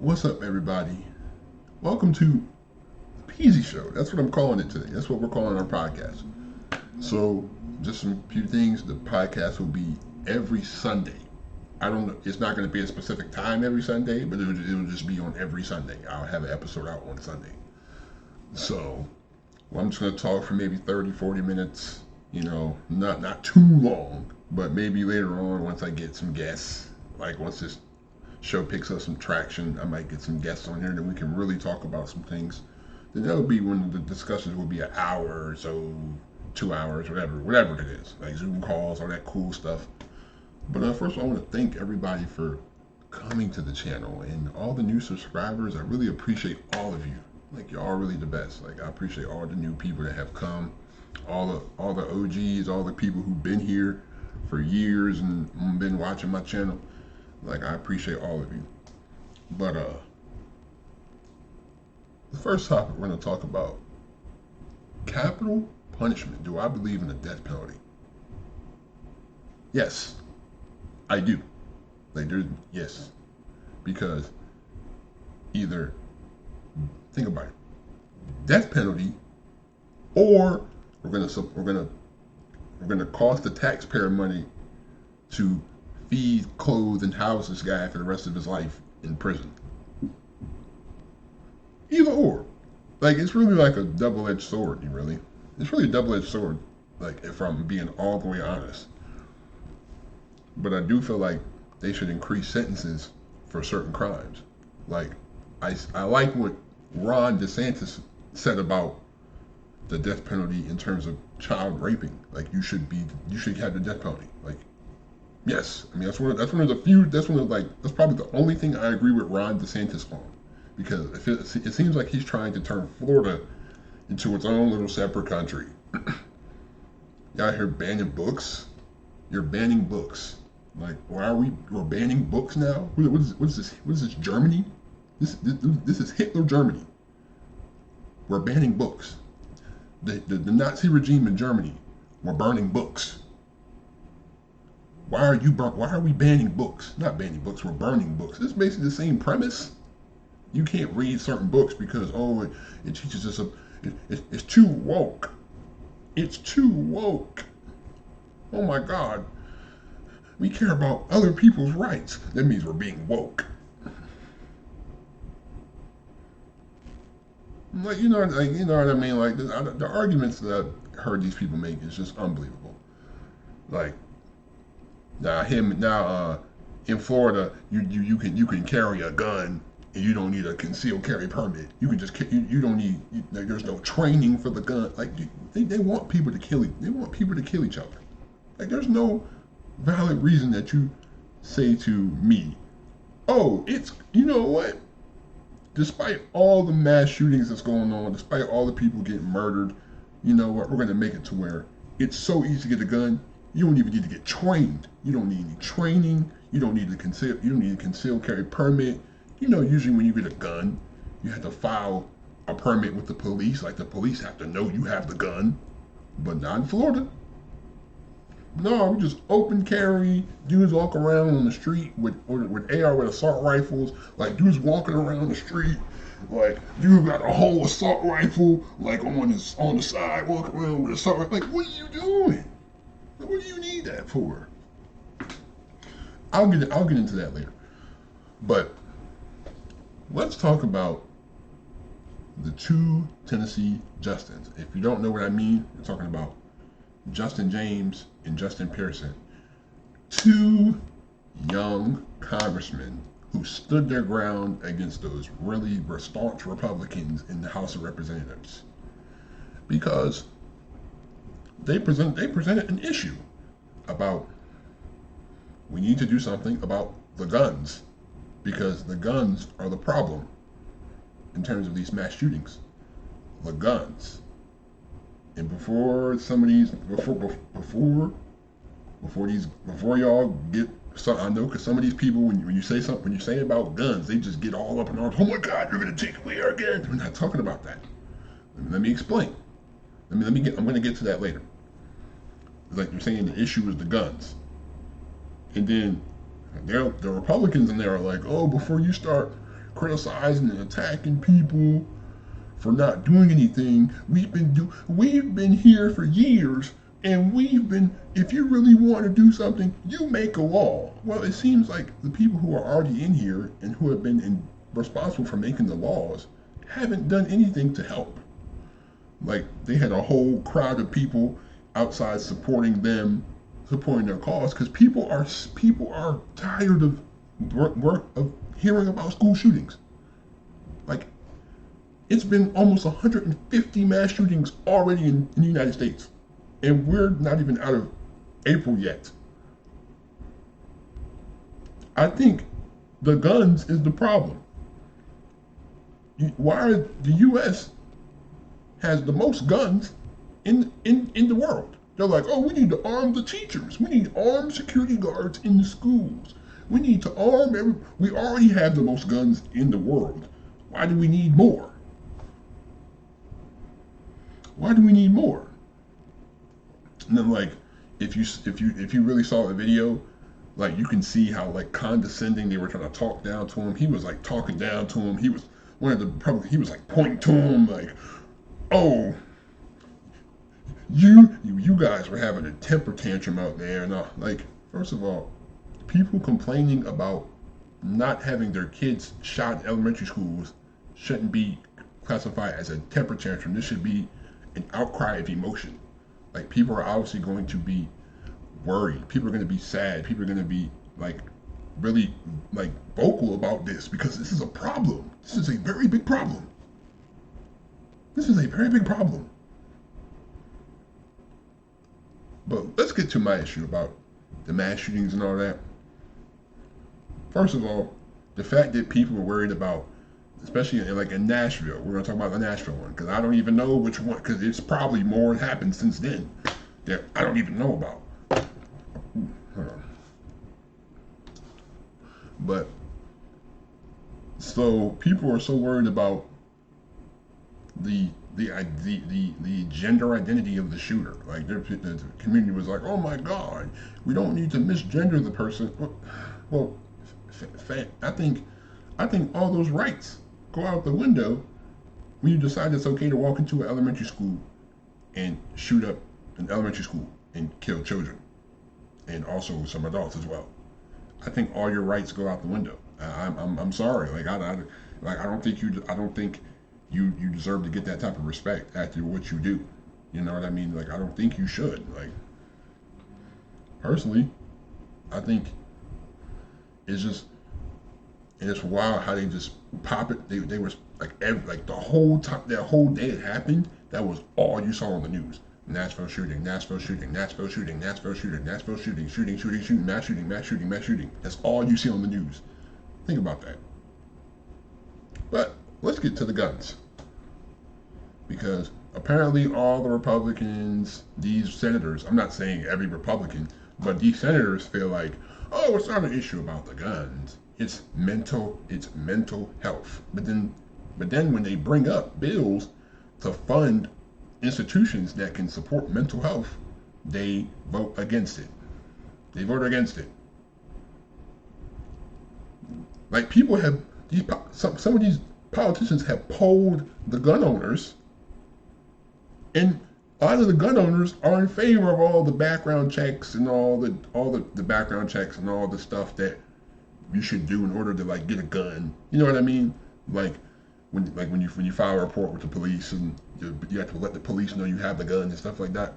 What's up, everybody? Welcome to the Peezy Show. That's what I'm calling it today. That's what we're calling our podcast. So, just some few things. The podcast will be every Sunday. I don't know. It's not going to be a specific time every Sunday, but it'll just be on every Sunday. I'll have an episode out on Sunday. So, I'm just going to talk for maybe 30, 40 minutes. Not too long, but maybe later on once I get some guests, like once this show picks up some traction, I might get some guests on here, and then we can really talk about some things. Then that'll be when the discussions will be an hour or so, 2 hours, whatever it is, like Zoom calls, all that cool stuff. But first, I want to thank everybody for coming to the channel and all the new subscribers. I really appreciate all of you. Like, y'all are really the best. Like, I appreciate all the new people that have come, all the OGs, all the people who've been here for years and been watching my channel. Like, I appreciate all of you. But the first topic we're going to talk about, capital punishment. Do I believe in the death penalty? Yes, I do. Yes, because either, think about it, death penalty, or we're gonna cost the taxpayer money to feed, clothe, and house this guy for the rest of his life in prison. Either or. Like, it's really like a double-edged sword, It's really a double-edged sword, like, if I'm being all the way honest. But I do feel like they should increase sentences for certain crimes. Like, I like what Ron DeSantis said about the death penalty in terms of child raping. Like, you should have the death penalty. Like, yes, I mean that's one of the few. That's probably the only thing I agree with Ron DeSantis on, because it seems like he's trying to turn Florida into its own little separate country. Y'all here banning books? You're banning books. Like, why are we're banning books now? What is this? What is this? Germany? This is Hitler Germany. We're banning books. The Nazi regime in Germany were burning books. Why are we banning books? Not banning books, we're burning books. It's basically the same premise. You can't read certain books because, it teaches us it's too woke. It's too woke. Oh my God. We care about other people's rights. That means we're being woke. Like, you know what I mean? Like, the arguments that I've heard these people make is just unbelievable. Like, in Florida, you can carry a gun and you don't need a concealed carry permit. You can just you don't need, like, there's no training for the gun. Like, they want people to kill each other. Like, there's no valid reason that you say to me, oh, you know what? Despite all the mass shootings that's going on, despite all the people getting murdered, you know what? We're going to make it to where it's so easy to get a gun. You don't even need to get trained. You don't need any training. You don't need a concealed carry permit. Usually when you get a gun, you have to file a permit with the police. Like, the police have to know you have the gun. But not in Florida. No, we just open carry. Dudes walk around on the street with AR, with assault rifles. Like, dudes walking around the street. Like, dude got a whole assault rifle, like, on the side, walking around with assault rifle. Like, what are you doing? Like, what do you need that for? I'll get into that later. But let's talk about the two Tennessee Justins. If you don't know what I mean, we're talking about Justin James and Justin Pearson, two young congressmen who stood their ground against those really staunch Republicans in the House of Representatives, because they presented an issue about, we need to do something about the guns, because the guns are the problem in terms of these mass shootings. The guns. And before y'all get, so I know, because some of these people, when you say about guns, they just get all up in arms. Oh my God, you're gonna take away our guns. We're not talking about that. Let me explain. I'm gonna get to that later. Like, you're saying the issue is the guns, and then the Republicans in there are like, oh, before you start criticizing and attacking people for not doing anything. We've been here for years, and if you really want to do something, you make a law. Well, it seems like the people who are already in here and who have been responsible for making the laws haven't done anything to help. Like, they had a whole crowd of people outside supporting their cause, because people are tired of hearing about school shootings. Like, it's been almost 150 mass shootings already in the United States, and we're not even out of April yet. I think the guns is the problem. Why the U.S. has the most guns in the world? They're like, oh, we need to arm the teachers. We need armed security guards in the schools. We need to arm we already have the most guns in the world. Why do we need more? Why do we need more? And then, like, if you really saw the video, like, you can see how, like, condescending they were trying to talk down to him. He was like talking down to him. He was he was like pointing to him like, oh, you guys were having a temper tantrum out there. No, like, first of all, people complaining about not having their kids shot in elementary schools shouldn't be classified as a temper tantrum. This should be an outcry of emotion. Like, people are obviously going to be worried. People are going to be sad. People are going to be, like, really, like, vocal about this, because this is a problem. This is a very big problem. This is a very big problem. But let's get to my issue about the mass shootings and all that. First of all, the fact that people are worried about, especially in Nashville, we're going to talk about the Nashville one, because I don't even know which one, because it's probably more happened since then that I don't even know about. Hold on. But, so people are so worried about the gender identity of the shooter. Like, the community was like, oh my God, we don't need to misgender the person. Well, I think all those rights go out the window when you decide it's okay to walk into an elementary school and shoot up an elementary school and kill children, and also some adults as well. I think all your rights go out the window. I'm sorry. Like, I don't think you deserve to get that type of respect after what you do. You know what I mean? Like, I don't think you should. Like, personally, I think it's wild how they just pop it. They was like the whole time, that whole day it happened, that was all you saw on the news. Nashville shooting, Nashville shooting, Nashville shooting, Nashville shooting, Nashville shooting, shooting, mass shooting, mass shooting, mass shooting. That's all you see on the news. Think about that. But let's get to the guns. Because apparently all the Republicans, these senators, I'm not saying every Republican, but these senators feel like, oh, it's not an issue about the guns. It's mental health. But then when they bring up bills to fund institutions that can support mental health, they vote against it. They vote against it. Like, people have some of these politicians have polled the gun owners, and a lot of the gun owners are in favor of all the background checks and all the background checks and all the stuff that you should do in order to, like, get a gun. You know what I mean? Like, when you file a report with the police, and you have to let the police know you have the gun and stuff like that.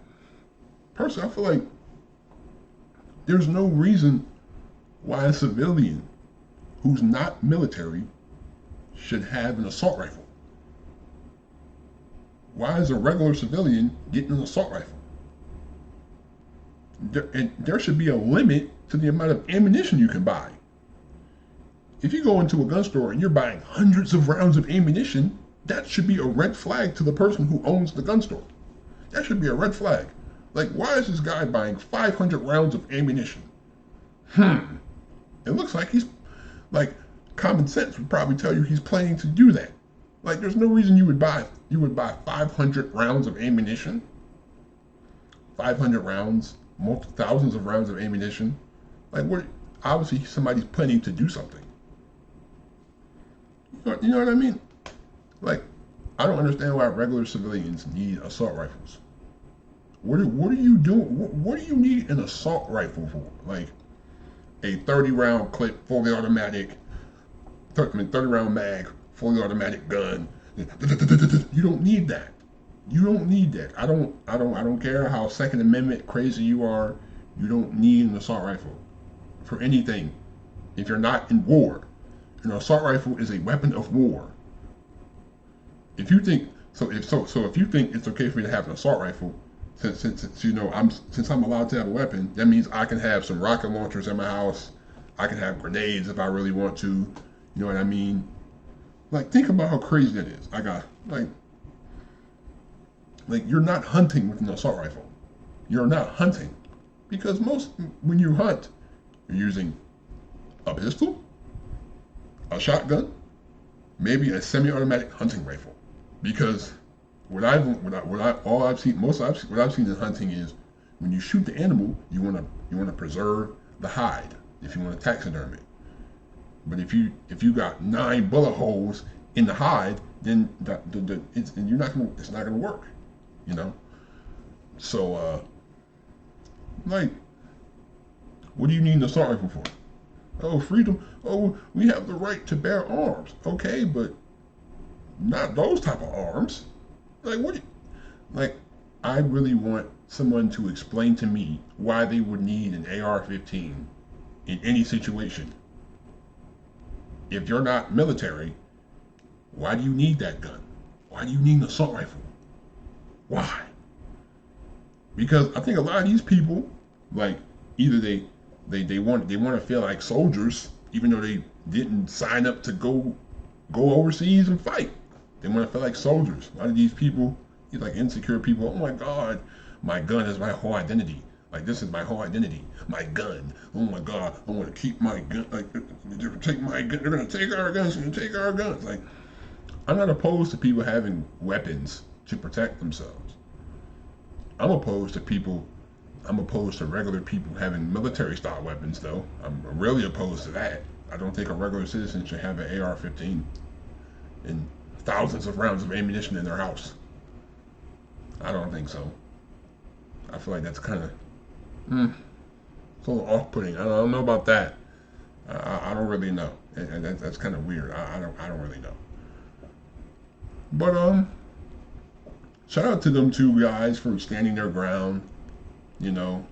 Personally, I feel like there's no reason why a civilian who's not military should have an assault rifle. Why is a regular civilian getting an assault rifle? There should be a limit to the amount of ammunition you can buy. If you go into a gun store and you're buying hundreds of rounds of ammunition, that should be a red flag to the person who owns the gun store. That should be a red flag. Like, why is this guy buying 500 rounds of ammunition? It looks like he's, like, common sense would probably tell you he's planning to do that. Like, there's no reason you would buy 500 rounds of ammunition. 500 rounds, thousands of rounds of ammunition. Like, obviously somebody's planning to do something. You know what I mean? Like, I don't understand why regular civilians need assault rifles. What are you doing? What do you need an assault rifle for? Like a 30-round clip, fully automatic, 30-round mag, fully automatic gun. You don't need that. You don't need that. I don't care how Second Amendment crazy you are. You don't need an assault rifle for anything. If you're not in war, an assault rifle is a weapon of war. If you think if you think it's okay for me to have an assault rifle, since you know since I'm allowed to have a weapon, that means I can have some rocket launchers in my house. I can have grenades if I really want to. You know what I mean? Like, think about how crazy that is. I got like you're not hunting with an assault rifle. You're not hunting because when you hunt, you're using a pistol, a shotgun, maybe a semi-automatic hunting rifle. Because what I've seen in hunting is when you shoot the animal, you want to preserve the hide if you want to taxiderm it. But if you got 9 bullet holes in the hide, then it's not gonna work, you know. So like, what do you need an assault rifle for? Oh, freedom. Oh, we have the right to bear arms. Okay, but not those type of arms. Like, what? Like, I really want someone to explain to me why they would need an AR-15 in any situation. If you're not military, why do you need that gun? Why do you need an assault rifle? Why? Because I think a lot of these people, like, either they want to feel like soldiers, even though they didn't sign up to go overseas and fight. They want to feel like soldiers. A lot of these people, these like insecure people. Oh my God, my gun is my whole identity. Like, this is my whole identity. My gun. Oh my God, I want to keep my gun. Like, they're gonna take my gun. They're gonna take our guns. They're gonna take our guns. Like, I'm not opposed to people having weapons to protect themselves. I'm opposed to regular people having military-style weapons, though. I'm really opposed to that. I don't think a regular citizen should have an AR-15 and thousands of rounds of ammunition in their house. I don't think so. I feel like that's kind of, it's a little off-putting. I don't know about that. I don't really know. And that's kind of weird. I don't really know. But shout out to them two guys for standing their ground. You know,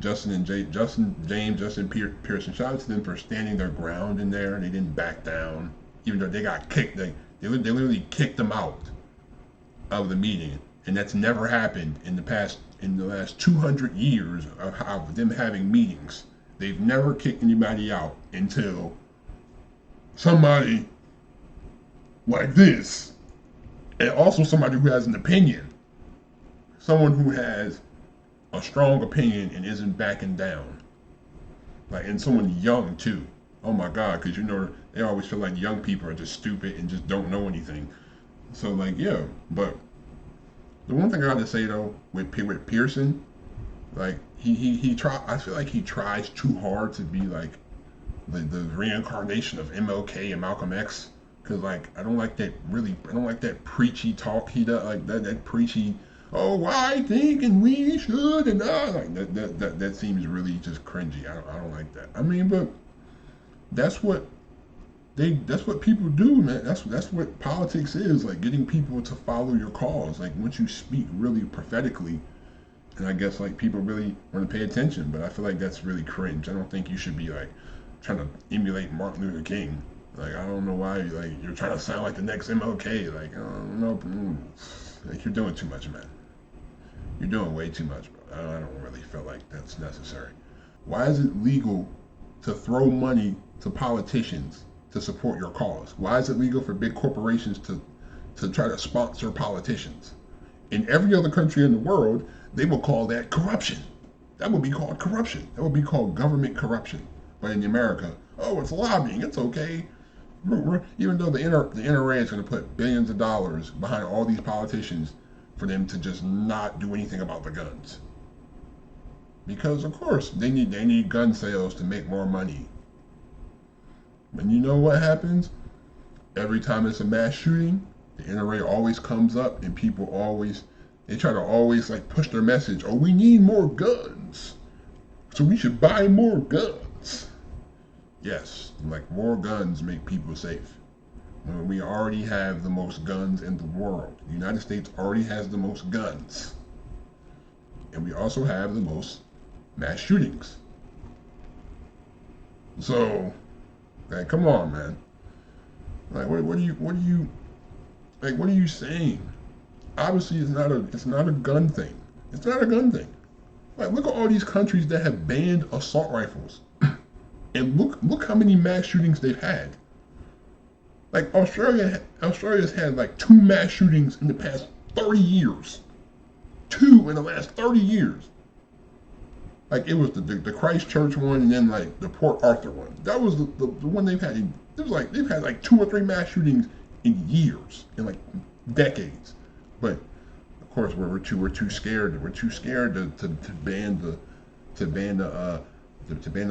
Justin Pearson. Shout out to them for standing their ground in there. They didn't back down, even though they got kicked. They literally kicked them out of the meeting, and that's never happened in the last 200 years of them having meetings. They've never kicked anybody out until somebody like this, and also somebody who has an opinion. Someone who has a strong opinion and isn't backing down. Like, and someone young too. Oh my God, because you know they always feel like young people are just stupid and just don't know anything. So like, yeah, but the one thing I gotta say though with Pearson, like he try. I feel like he tries too hard to be like the reincarnation of MLK and Malcolm X. Cause like I don't like that preachy talk he does, like that preachy. Oh, I think and we should and like that seems really just cringy. I don't like that. I mean, but that's what people do, man. That's what politics is, like getting people to follow your cause. Like once you speak really prophetically, and I guess like people really want to pay attention. But I feel like that's really cringe. I don't think you should be like trying to emulate Martin Luther King. Like I don't know why you're trying to sound like the next MLK. Like I don't know, like you're doing too much, man. You're doing way too much, bro. I don't really feel like that's necessary. Why is it legal to throw money to politicians to support your cause? Why is it legal for big corporations to try to sponsor politicians? In every other country in the world, they will call that corruption. That would be called corruption. That would be called government corruption. But in America, oh, it's lobbying. It's okay. Even though the NRA is going to put billions of dollars behind all these politicians for them to just not do anything about the guns. Because of course they need gun sales to make more money. And you know what happens? every time it's a mass shooting, the NRA always comes up and they try to always like push their message. Oh, we need more guns. So we should buy more guns. Yes, like more guns make people safe. When we already have the most guns in the world. The United States already has the most guns. And we also have the most mass shootings. So, like, come on, man. Like, what are you saying? Obviously, it's not a gun thing. It's not a gun thing. Like, look at all these countries that have banned assault rifles, and look how many mass shootings they've had. Like Australia's had like 2 mass shootings in the past 30 years. 2 in the last 30 years. Like it was the Christchurch one and then like the Port Arthur one. That was the one they've had. It was like they've had like 2 or 3 mass shootings in years, in like decades. But of course we're too scared. We're too scared to ban the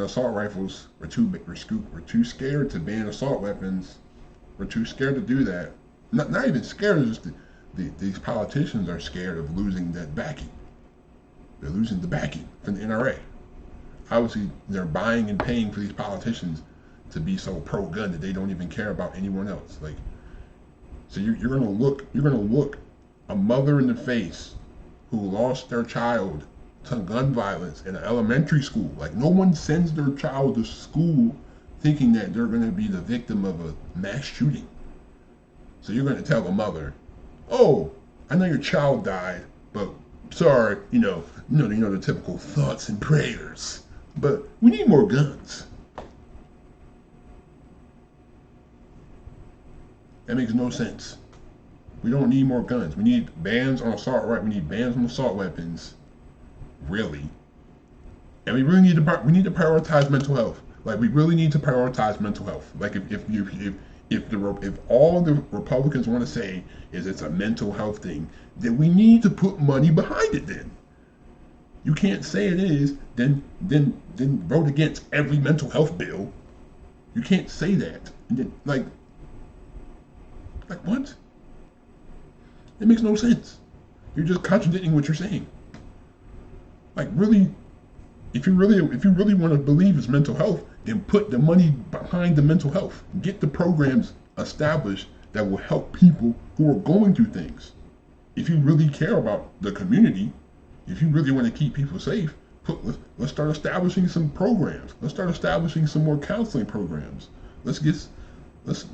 assault rifles. We're too scared to ban assault weapons. We're too scared to do that. Not even scared. Just these politicians are scared of losing that backing. They're losing the backing from the NRA. Obviously, they're buying and paying for these politicians to be so pro-gun that they don't even care about anyone else. Like, so you're gonna look a mother in the face who lost their child to gun violence in an elementary school. Like, no one sends their child to school thinking that they're gonna be the victim of a mass shooting. So you're gonna tell the mother, "Oh, I know your child died, but sorry, you know the typical thoughts and prayers. But we need more guns." That makes no sense. We don't need more guns. We need bans on assault right. We need bans on assault weapons. Really. And we really need to prioritize mental health. Like, we really need to prioritize mental health. Like, if all the Republicans want to say is it's a mental health thing, then we need to put money behind it. Then you can't say it is. Then vote against every mental health bill. You can't say that. And then, like what? It makes no sense. You're just contradicting what you're saying. Like, really, if you really want to believe it's mental health, then put the money behind the mental health. Get the programs established that will help people who are going through things. If you really care about the community, if you really want to keep people safe, let's start establishing some programs. Let's start establishing some more counseling programs. You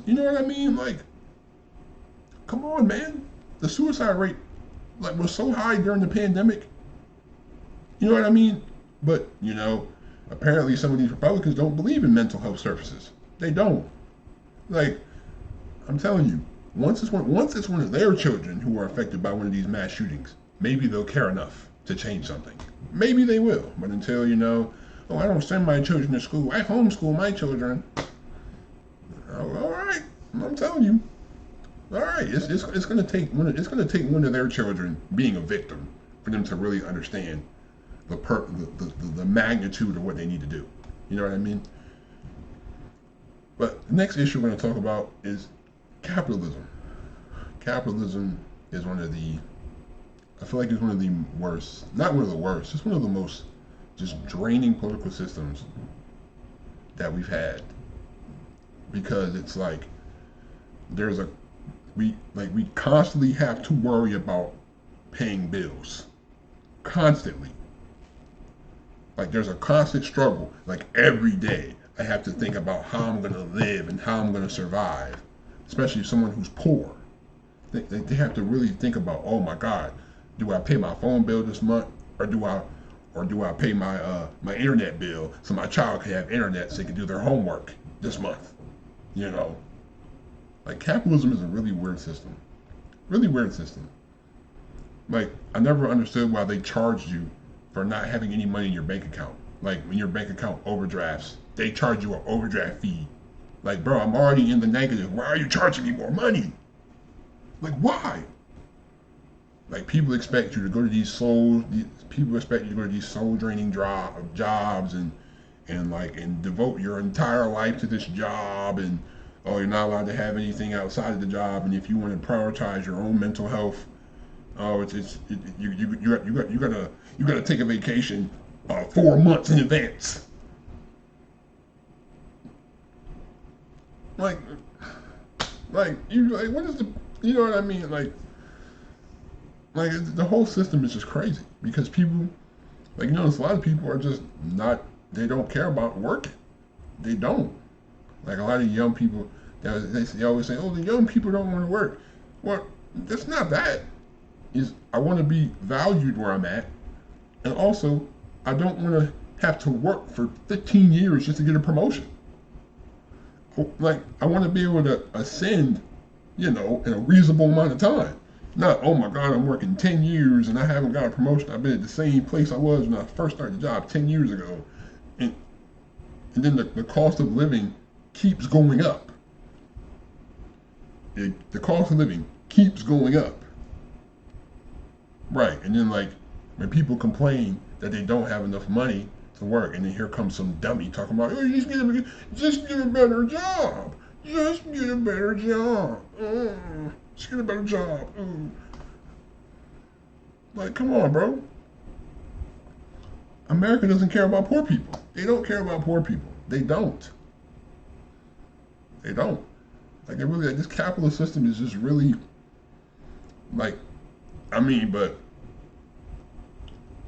know what I mean? Like, come on, man. The suicide rate, like, was so high during the pandemic. You know what I mean? But, apparently some of these Republicans don't believe in mental health services. They don't. Like, I'm telling you, once it's one of their children who are affected by one of these mass shootings, maybe they'll care enough to change something. Maybe they will. But until, oh, I don't send my children to school. I homeschool my children. Oh, all right. I'm telling you. All right. It's gonna take one of their children being a victim for them to really understand the magnitude of what they need to do. You know what I mean? But the next issue we're going to talk about is capitalism. Capitalism is I feel like it's one of the worst, not one of the worst, it's one of the most just draining political systems that we've had. Because it's like, we constantly have to worry about paying bills. Constantly. Like, there's a constant struggle. Like, every day I have to think about how I'm going to live and how I'm going to survive. Especially someone who's poor. They have to really think about, oh my God, do I pay my phone bill this month, or do I pay my internet bill so my child can have internet so they can do their homework this month? Like, capitalism is a really weird system. Really weird system. Like, I never understood why they charged you for not having any money in your bank account. Like, when your bank account overdrafts, they charge you an overdraft fee. Like, bro, I'm already in the negative. Why are you charging me more money? Like, why? Like, people expect you to go to these soul draining jobs and devote your entire life to this job and Oh, you're not allowed to have anything outside of the job, and if you want to prioritize your own mental health, oh, you gotta take a vacation 4 months in advance. Like, what is the, you know what I mean? Like the whole system is just crazy because people, like, you notice a lot of people are just not, they don't care about working. They don't. Like a lot of young people, they always say, oh, the young people don't want to work. Well, that's not that. Is I want to be valued where I'm at, and also I don't want to have to work for 15 years just to get a promotion. Like I want to be able to ascend, in a reasonable amount of time. Not, oh my God, I'm working 10 years and I haven't got a promotion. I've been at the same place I was when I first started the job 10 years ago. And then the cost of living keeps going up. The cost of living keeps going up. Right. And then, like, when people complain that they don't have enough money to work, and then here comes some dummy talking about, oh, just get a better job. Just get a better job. Just get a better job. Like, come on, bro. America doesn't care about poor people. They don't care about poor people. They don't. They don't. Like, this capitalist system is just really, like, but,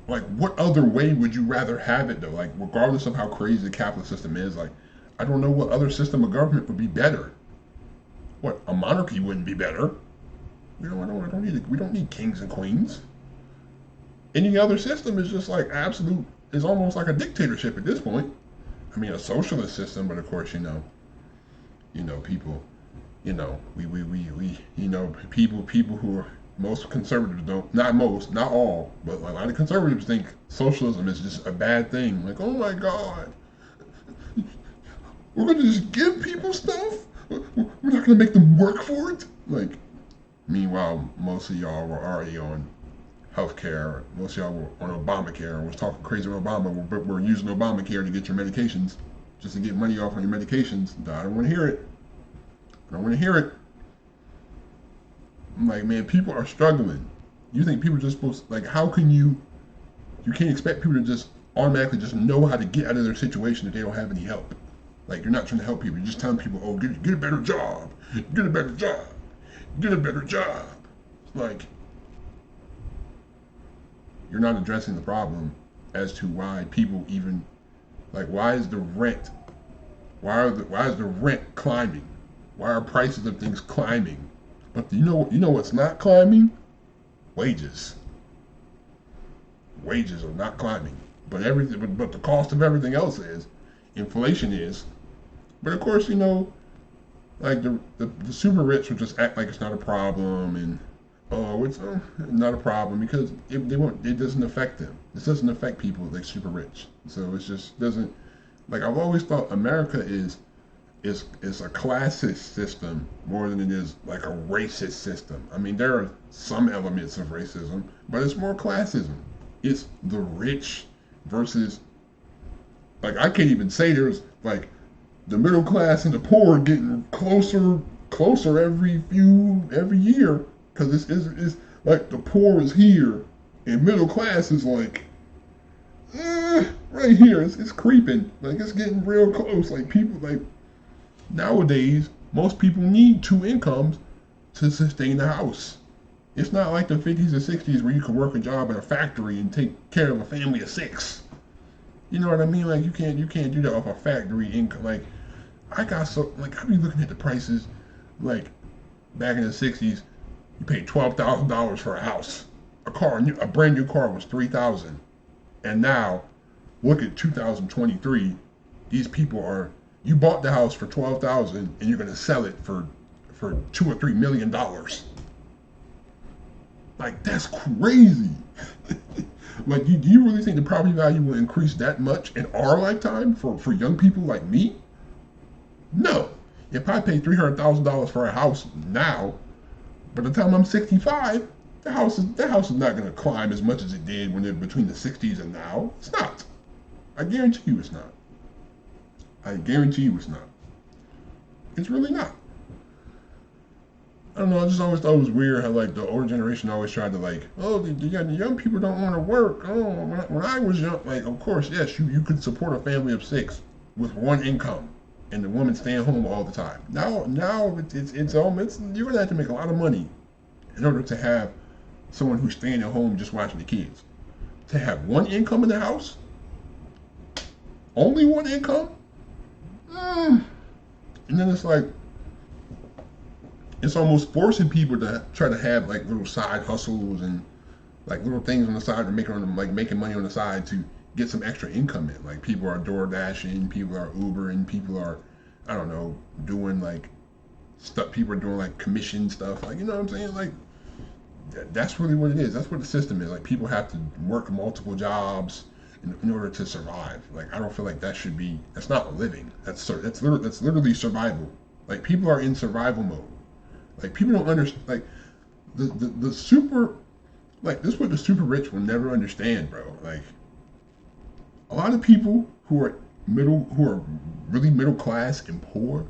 like, what other way would you rather have it, though? Like, regardless of how crazy the capitalist system is, like, I don't know what other system of government would be better. What, a monarchy wouldn't be better. We don't need kings and queens. Any other system is just like is almost like a dictatorship at this point. I mean, a socialist system, but of course, people, people who are, most conservatives don't, not all, but a lot of conservatives think socialism is just a bad thing. Like, oh my God, we're going to just give people stuff? We're not going to make them work for it? Like, meanwhile, most of y'all were already on healthcare. Most of y'all were on Obamacare and was talking crazy with Obama, but we're using Obamacare to get your medications, just to get money off on your medications. I don't want to hear it. I don't want to hear it. I'm like, man, people are struggling. You think people are just supposed to, like, how can you can't expect people to just automatically just know how to get out of their situation if they don't have any help. Like, you're not trying to help people. You're just telling people, oh, get a better job. Get a better job. Get a better job. It's like, you're not addressing the problem as to why people even, like, why is the rent climbing? Why are prices of things climbing? But you know what's not climbing? Wages. Wages are not climbing. But the cost of everything else is. Inflation is. But of course, like the super rich will just act like it's not a problem, and it's not a problem because it doesn't affect them. This doesn't affect people like super rich. So it just doesn't. Like, I've always thought America is a classist system more than it is like a racist system. I mean, there are some elements of racism, but it's more classism. It's the rich versus, like, I can't even say there's, like, the middle class and the poor getting closer every year, because it's like the poor is here and middle class is like right here. It's creeping, like it's getting real close. Like, people, like, nowadays most people need 2 incomes to sustain a house. It's not like the 50s and 60s where you could work a job at a factory and take care of a family of 6. You know what I mean? Like, you can't do that off a factory income. Like, I be looking at the prices, like, back in the 60s, you paid $12,000 for a house. A brand new car was $3,000. And now, look at 2023, these people you bought the house for $12,000 and you're gonna sell it for $2 or $3 million. Like, that's crazy. Like, do you really think the property value will increase that much in our lifetime for young people like me? No. If I pay $300,000 for a house now, by the time I'm 65, the house is not going to climb as much as it did between the 60s and now. It's not. I guarantee you it's not. I guarantee you it's not. It's really not. I don't know. I just always thought it was weird how like the older generation always tried to like, oh, the young people don't want to work. Oh, when I was young, like of course, yes, you could support a family of 6 with one income, and the woman staying home all the time. Now it's you're gonna have to make a lot of money in order to have someone who's staying at home just watching the kids. To have one income in the house, only one income, and then it's like it's almost forcing people to try to have like little side hustles and like little things on the side to make on like making money on the side to get some extra income in. Like people are door dashing, people are Ubering, people are I don't know doing like stuff. People are doing like commission stuff. Like you know what I'm saying? Like that's really what it is. That's what the system is. Like people have to work multiple jobs in order to survive. Like I don't feel like that should be. That's not living. That's literally survival. Like people are in survival mode. Like people don't understand. Like the super. Like this is what the super rich will never understand, bro. Like a lot of people who are really middle class and poor,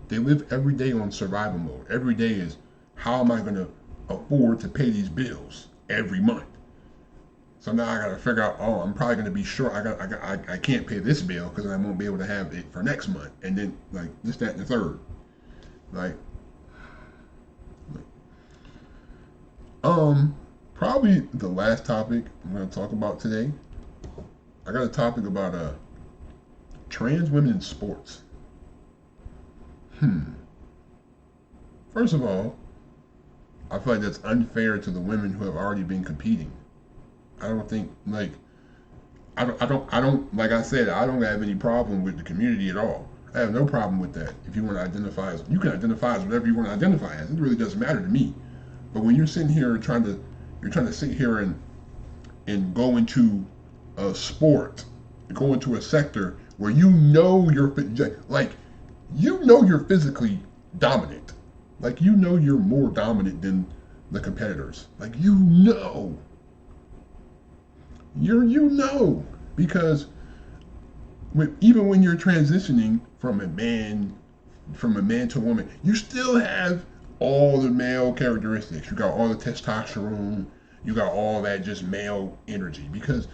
they live every day on survival mode. Every day is how am I gonna afford to pay these bills every month? So now I gotta figure out, oh, I'm probably gonna be short. I can't pay this bill because I won't be able to have it for next month. And then like this, that, and the third. Like probably the last topic I'm gonna talk about today. I got a topic about trans women in sports. First of all, I feel like that's unfair to the women who have already been competing. I don't think like I don't like I said, I don't have any problem with the community at all. I have no problem with that. If you want to identify as you can identify as whatever you want to identify as. It really doesn't matter to me. But when you're sitting here trying to sit here and go into a sport, go into a sector where you know you're physically dominant. Like you know you're more dominant than the competitors. Like you know because even when you're transitioning from a man to a woman, you still have all the male characteristics. You got all the testosterone, you got all that just male energy because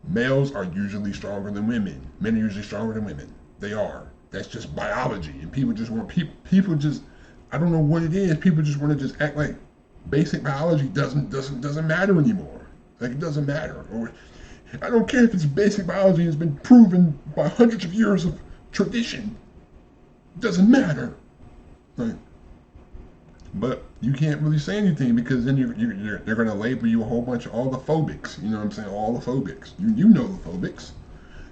males are usually stronger than women. Men are usually stronger than women. They are. That's just biology. And people just want people just I don't know what it is. People just want to just act like basic biology doesn't matter anymore. Like it doesn't matter. Or I don't care if it's basic biology has been proven by hundreds of years of tradition. It doesn't matter. Like, but you can't really say anything because then they're going to label you a whole bunch of all the phobics. You know what I'm saying? All the phobics. You know the phobics.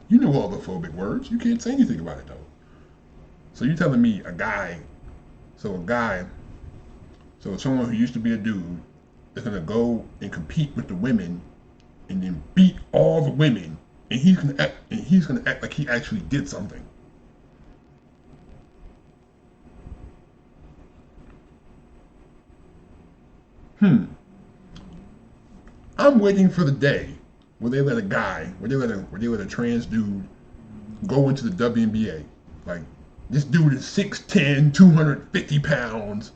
You know all the phobic words. You can't say anything about it though. So you're telling me so someone who used to be a dude is going to go and compete with the women and then beat all the women and he's going to act like he actually did something. I'm waiting for the day where they let a trans dude go into the WNBA. Like this dude is 6'10", 250 pounds,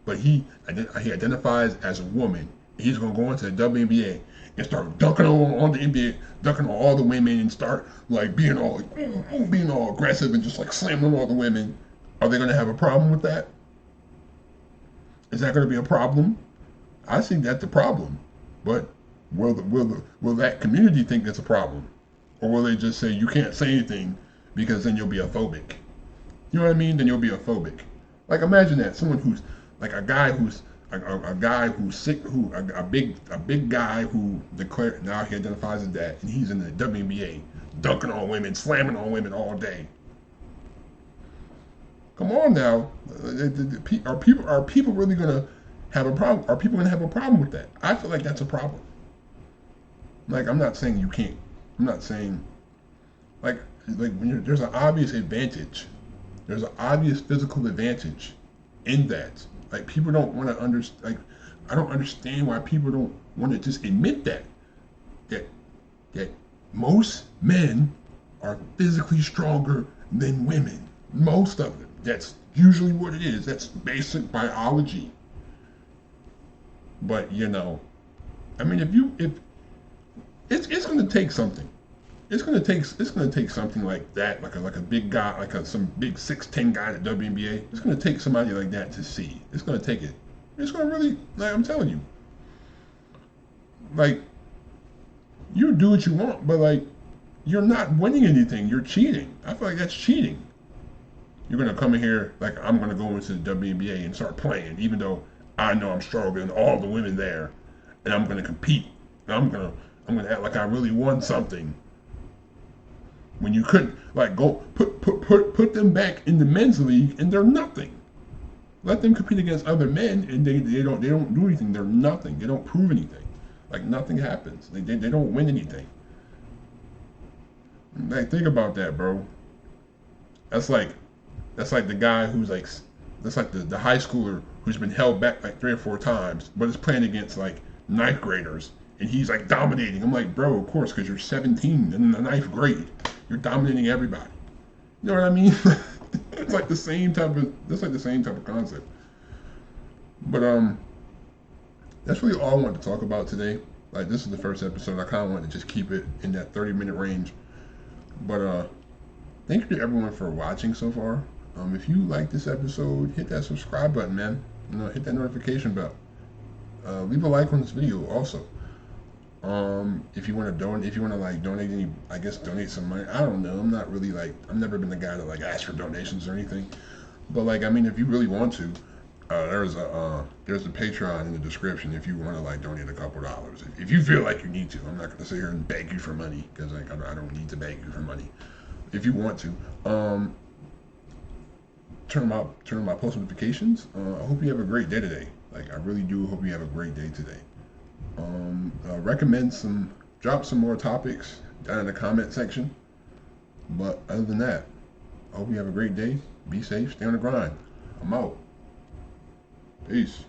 but he identifies as a woman. He's gonna go into the WNBA and start dunking on the NBA, dunking on all the women, and start like being all aggressive and just like slamming on all the women. Are they gonna have a problem with that? Is that gonna be a problem? I think that's a problem, but will that community think that's a problem, or will they just say you can't say anything because then you'll be a phobic? You know what I mean? Then you'll be a phobic. Like imagine that someone who's like a guy who's sick, a big guy who declared now he identifies as that, and he's in the WNBA, dunking on women, slamming on women all day. Come on now, are people really gonna have a problem? Are people gonna have a problem with that? I feel like that's a problem. Like I'm not saying you can't. I'm not saying like when there's an obvious advantage. There's an obvious physical advantage in that. Like people don't want to understand. Like I don't understand why people don't want to just admit that most men are physically stronger than women. Most of them. That's usually what it is. That's basic biology. But you know, I mean, if it's going to take something. It's gonna take something like that, like a big guy, some big 6'10" guy in the WNBA. It's gonna take somebody like that to see. It's gonna take it. It's gonna really, like I'm telling you, like you do what you want, but like you're not winning anything. You're cheating. I feel like that's cheating. You're gonna come in here like I'm gonna go into the WNBA and start playing, even though I know I'm stronger than all the women there, and I'm gonna compete. And I'm gonna act like I really won something. When you couldn't like go put them back in the men's league and they're nothing. Let them compete against other men and they don't do anything. They're nothing. They don't prove anything. Like nothing happens. They don't win anything. Like think about that, bro. That's like the guy who's like that's like the high schooler who's been held back like 3 or 4 times, but is playing against like ninth graders and he's like dominating. I'm like, bro, of course, because you're 17 in the ninth grade. You're dominating everybody. You know what I mean? It's like the same type of concept. But that's really all I wanted to talk about today. Like this is the first episode. I kind of wanted to just keep it in that 30-minute range. But thank you to everyone for watching so far. If you like this episode, hit that subscribe button, man. You know, hit that notification bell. Leave a like on this video also. If you want to donate, like donate any, I guess donate some money. I don't know. I'm not really like, I've never been the guy to like ask for donations or anything. But like, I mean, if you really want to, there's a Patreon in the description if you want to like donate a couple dollars. If you feel like you need to, I'm not going to sit here and beg you for money because like I don't need to beg you for money. If you want to, turn on my post notifications. I hope you have a great day today. Like I really do hope you have a great day today. Drop some more topics down in the comment section. But other than that, I hope you have a great day. Be safe, stay on the grind. I'm out. Peace.